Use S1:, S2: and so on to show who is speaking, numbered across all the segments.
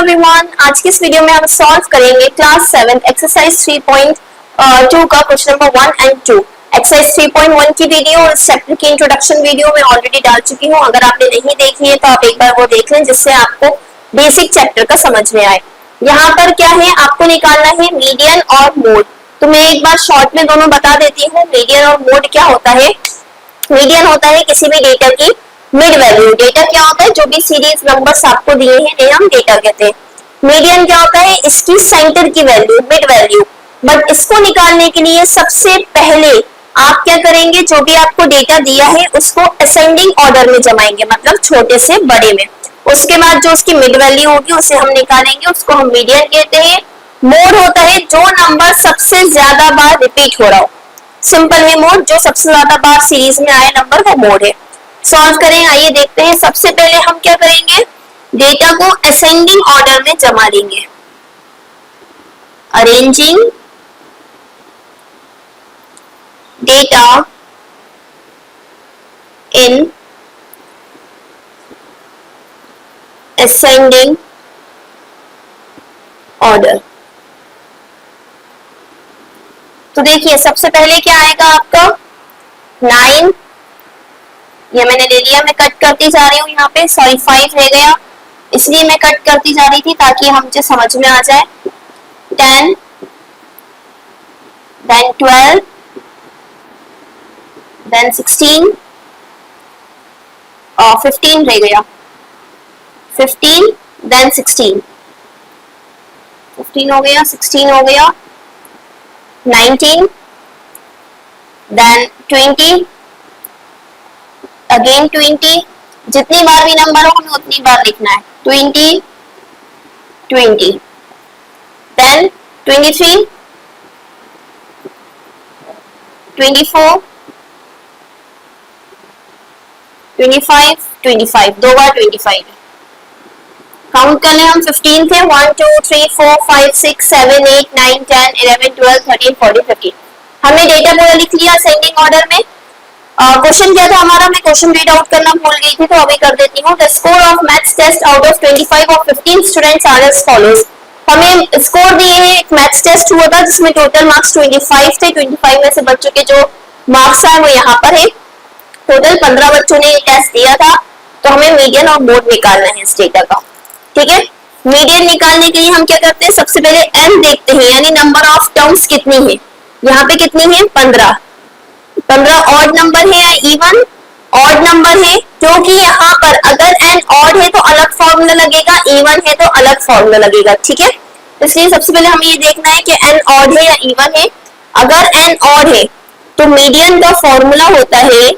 S1: Everyone, आज की इस वीडियो में हम सॉल्व करेंगे क्लास 7 एक्सरसाइज 3.2 का क्वेश्चन नंबर 1 एंड 2। एक्सरसाइज 3.1 की वीडियो और इस चैप्टर की इंट्रोडक्शन वीडियो मैं ऑलरेडी डाल चुकी हूँ। अगर आपने नहीं देखी है तो आप एक बार वो देख लें, जिससे आपको बेसिक चैप्टर का समझ में आए। यहाँ पर क्या है, आपको निकालना है मीडियन और मोड। तो मैं एक बार शॉर्ट में दोनों बता देती हूँ। मीडियन और मोड क्या होता है। मीडियन होता है किसी भी डेटा की मिड वैल्यू। डेटा क्या होता है, जो भी सीरीज नंबर्स आपको दिए हैं इन्हें हम डेटा कहते हैं। मीडियन क्या होता है, इसकी सेंटर की वैल्यू, मिड वैल्यू। बट इसको निकालने के लिए सबसे पहले आप क्या करेंगे, जो भी आपको डेटा दिया है उसको असेंडिंग ऑर्डर में जमाएंगे, मतलब छोटे से बड़े में। उसके बाद जो उसकी मिड वैल्यू होगी उसे हम निकालेंगे, उसको हम मीडियन कहते हैं। मोड होता है जो नंबर सबसे ज्यादा बार रिपीट हो रहा हो। सिंपल है मोड, जो सबसे ज्यादा बार सीरीज में आए नंबर वो मोड है। सॉल्व करें, आइए देखते हैं। सबसे पहले हम क्या करेंगे, डेटा को असेंडिंग ऑर्डर में जमा देंगे। Arranging data in ascending order. तो देखिए सबसे पहले क्या आएगा आपका 9, ये मैंने ले लिया, मैं कट करती जा रही हूँ यहाँ पे। सॉरी 5 रह गया, इसलिए मैं कट करती जा रही थी ताकि हमसे समझ में आ जाए। 10, then 12, then 16 और 15 रह गया। 15 then 16, 15 हो गया, 16 हो गया, 19 then 20, अगेन 20। जितनी बार भी नंबर हो हमें उतनी बार लिखना है। 20, 20, then 23, 24, 25, 25, दो बार 25। काउंट कर लें हम। 15 थे, 1 2 3 4 5 6 7 8 9 10 11 12 13 14 15। हमने डेटा पूरा लिख लिया असेंडिंग ऑर्डर में। क्वेश्चन क्या था हमारा, मैं क्वेश्चन रीड आउट करना भूल गई थी तो अभी कर देती हूँ। The score of maths test out of 25 और 15 स्टूडेंट्स आर एज फॉलोज। हमें स्कोर दिए हैं, एक मैथ्स टेस्ट हुआ था जिसमें टोटल मार्क्स 25 थे। 25 में से बच्चों के जो मार्क्स आए वो यहाँ पर है। टोटल 15 बच्चों ने टेस्ट दिया था। तो हमें मीडियन और मोड निकालना है इस डेटा का। ठीक है, मीडियन निकालने के लिए हम क्या करते हैं, सबसे पहले एन देखते हैं, यानी नंबर ऑफ टर्म्स कितनी है। यहाँ पे कितनी है, 15। 15 ऑड नंबर है या इवन, ऑड नंबर है, क्योंकि यहाँ पर अगर एन ऑड है तो अलग फॉर्मूला लगेगा, इवन है तो अलग फॉर्मूला लगेगा। ठीक है, इसलिए सबसे पहले हमें ये देखना है कि एन ऑड है या इवन है। अगर एन ऑड है तो मीडियन का फॉर्मूला होता है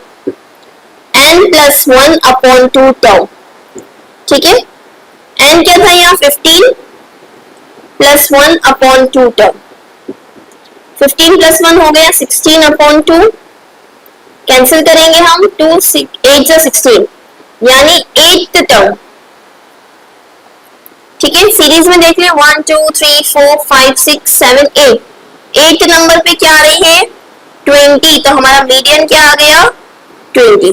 S1: n+1/2 टर्म। ठीक है, एन क्या था यहाँ 15 + 1/2 टर्म। 15 + 1 हो गया 16/2। कैंसिल करेंगे हम, 2 8 जा 16, यानी 8th टर्म। ठीक है, सीरीज में देख लें 1 2 3 4 5 6 7 8। 8th नंबर पे क्या आ रही है 20, तो हमारा मीडियन क्या आ गया 20।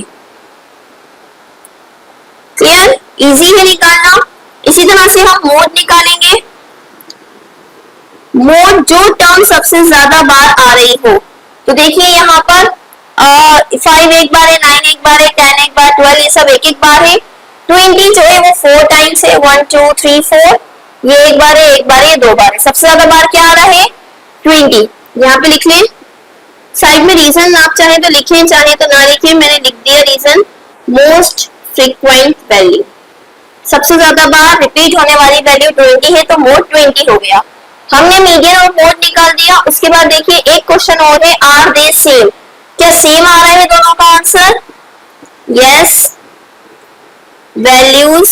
S1: क्लियर, इजी है निकालना। इसी तरह से हम मोड निकालेंगे। मोड जो टर्म सबसे ज्यादा बार आ रही हो। तो देखिए यहाँ पर 5 एक बार है, 9 एक बार है, 10 एक बार, 12 ये सब एक एक बार है। 20 जो है वो 4 टाइम्स है, 1 2 3 4। ये एक बार है, एक बार है, दो बार है। सबसे ज्यादा बार क्या आ रहा है 20। यहाँ पे लिख लें साइड में रीजन, आप चाहे तो लिखें चाहे तो ना लिखें, मैंने लिख दिया रीजन। मोस्ट फ्रीक्वेंट वैल्यू, सबसे ज्यादा बार रिपीट होने वाली वैल्यू 20 है, तो मोड 20 हो गया। हमने मीडियन और मोड निकाल दिया। उसके बाद देखिए एक क्वेश्चन और है, आर दे सेम। क्या सेम आ रहा है दोनों का answer, yes. Values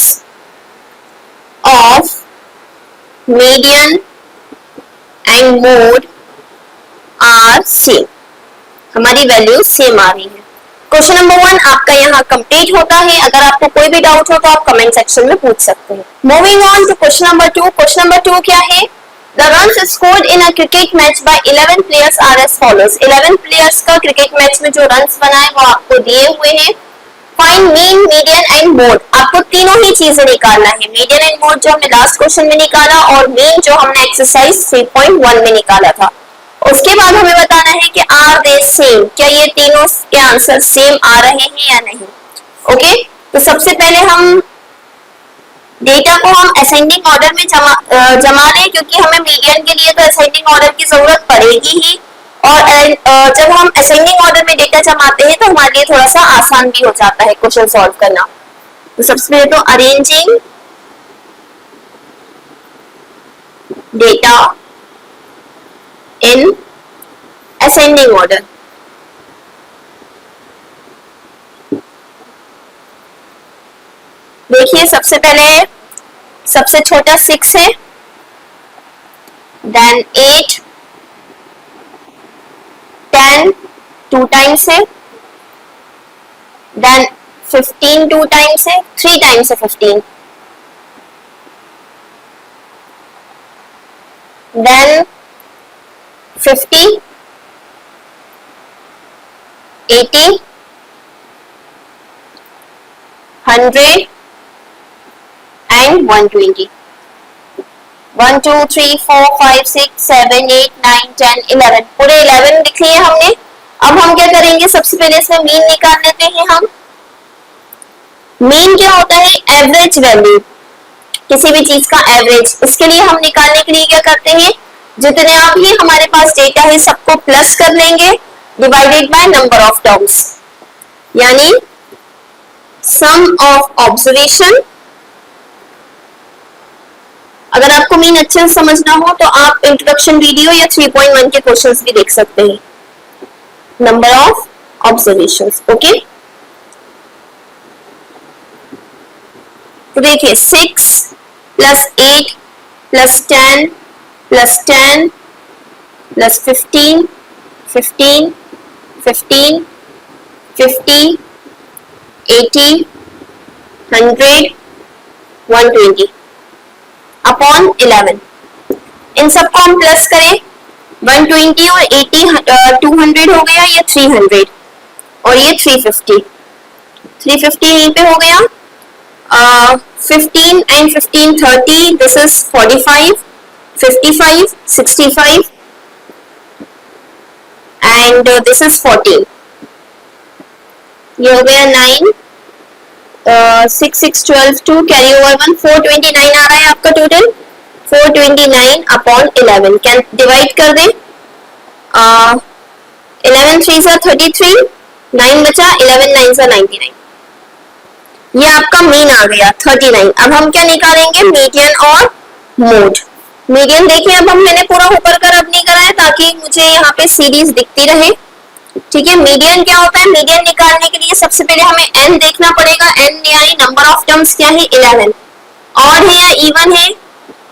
S1: of median and mode are same, हमारी वैल्यूज सेम आ रही है। क्वेश्चन नंबर 1 आपका यहाँ कंप्लीट होता है। अगर आपको कोई भी डाउट हो तो आप कमेंट सेक्शन में पूछ सकते हैं। Moving on to question number 2। Question number 2 क्या है, the runs scored in a cricket match by 11 players are as follows. 11 players का क्रिकेट मैच में जो रन्स बनाए वो आपको दिए हुए हैं। Find mean, median and mode. आप आपको तीनों ही चीजें निकालना है, मीडियन एंड मोड जो हमने लास्ट क्वेश्चन में निकाला और मीन जो हमने एक्सरसाइज 3.1 में निकाला था। उसके बाद हमें बताना है कि आर दे सेम, क्या ये तीनों के आंसर सेम आ रहे हैं या नहीं। ओके, तो सबसे पहले हम डेटा को हम असेंडिंग ऑर्डर में जमा लें, क्योंकि हमें मीडियन के लिए तो असेंडिंग ऑर्डर की जरूरत पड़ेगी ही, और जब हम असेंडिंग ऑर्डर में डेटा जमाते हैं तो हमारे लिए थोड़ा सा आसान भी हो जाता है क्वेश्चन सॉल्व करना। तो सबसे पहले तो arranging data in ascending order. देखिए सबसे पहले सबसे छोटा 6 है, देन 8, 10 2 टाइम्स है, देन 15 2 टाइम्स है, 3 टाइम्स है 15, देन 50, 80, 100 and 120। 1 2 3 4 5 6 7 8 9 10 11, पूरे 11 लिख लिए हमने। अब हम क्या करेंगे, सबसे पहले इसमें मीन निकाल लेते हैं हम। मीन क्या होता है, एवरेज वैल्यू, किसी भी चीज का एवरेज। इसके लिए हम निकालने के लिए क्या करते हैं, जितने आप ही हमारे पास डेटा है सबको प्लस कर लेंगे, divided by number of terms, यानी सम ऑफ ऑब्जर्वेशन। अगर आपको मीन अच्छे से समझना हो तो आप इंट्रोडक्शन वीडियो या 3.1 के क्वेश्चंस भी देख सकते हैं। Number of observations, okay. तो देखिए 6 plus 8 plus 10 plus 10 plus 15 15 15 50 80 100 120 upon 11। इन सबको हम प्लस करें, 120 और 80 200 हो गया, ये 300 और ये 350 यहीं पे हो गया। 15 and 15 30, this is 45 55 65 and this is 14, ये हो गया 9 6 6 12 2 कैरी ओवर 1 429 आ रहा है आपका टोटल। 429 अपॉन 11 कैन डिवाइड कर दें। 11 3 सा 33, 9 बचा, 11 9 सा 99, ये आपका मीन आ गया 39। अब हम क्या निकालेंगे, मीडियन और मोड। मीडियन देखिए अब मैंने पूरा ऊपर का रब नहीं कराया ताकि मुझे यहाँ पे सीरीज दिखती रहे, ठीक है। मीडियन क्या होता है, मीडियन निकालने के लिए सबसे पहले हमें n देखना पड़ेगा, n यानी नंबर ऑफ टर्म्स क्या है 11, ऑड है या इवन है,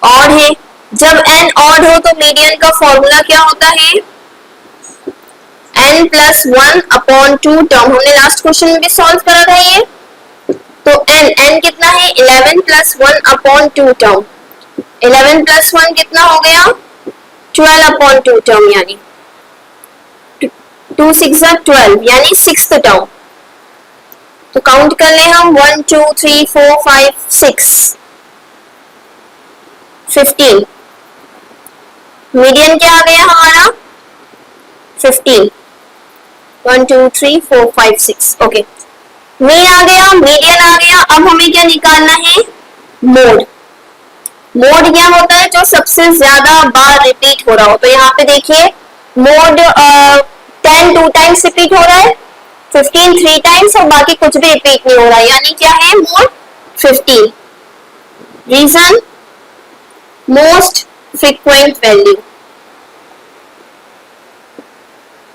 S1: ऑड है। जब n ऑड हो तो मीडियन का फॉर्मूला क्या होता है, n प्लस 1 अपॉन 2 टर्म, हमने लास्ट क्वेश्चन में भी सॉल्व करा था ये। तो n कितना है 11 प्लस 1 अपॉन 2 टर्म, 11 प्लस 1 कितना हो गया 12 अपॉन 2 टर्म, यानी 2 6 12 यानी 6th टर्म। तो काउंट कर ले हम 1 2 3 4 5 6 15। मीडियन क्या आ गया हमारा 15, 1 2 3 4 5 6, ओके। मीन आ गया, मीडियन आ गया। अब हमें क्या निकालना है, मोड। मोड क्या होता है, जो सबसे ज्यादा बार रिपीट हो रहा हो। तो यहाँ पे देखिए मोड 10 2 टाइम्स रिपीट हो रहा है, 15 3 टाइम्स और बाकी कुछ भी रिपीट नहीं हो रहा है, यानी क्या है mode 15। Reason most frequent value,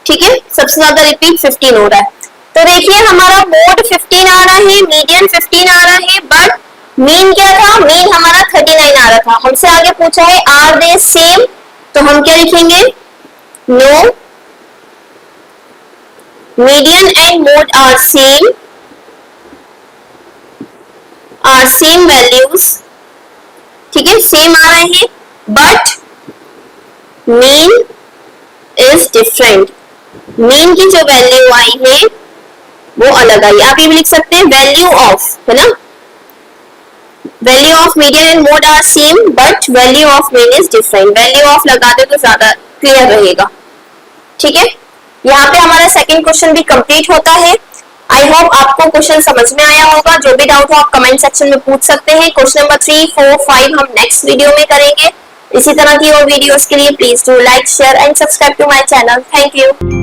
S1: ठीक है, सबसे ज्यादा रिपीट 15 हो रहा है। तो देखिए हमारा मोड 15 आ रहा है, मीडियन 15 आ रहा है, बट मीन क्या था, मीन हमारा 39 आ रहा था। हमसे आगे पूछा है आर दे सेम, तो हम क्या लिखेंगे, no median and mode are same values, ठीक है, सेम आ रहे हैं, but mean is different. Mean की जो वैल्यू आई है वो अलग आई। आप ये भी लिख सकते हैं वैल्यू ऑफ, है ना, value of median and mode are same but value of mean is different. Value of लगा दे तो ज्यादा क्लियर रहेगा। ठीक है, यहाँ पे हमारा सेकंड क्वेश्चन भी कंप्लीट होता है। आई होप आपको क्वेश्चन समझ में आया होगा। जो भी डाउट हो आप कमेंट सेक्शन में पूछ सकते हैं। क्वेश्चन नंबर 3, 4, 5 हम नेक्स्ट वीडियो में करेंगे। इसी तरह की और वीडियोस के लिए please do like, share and subscribe to my channel. Thank you.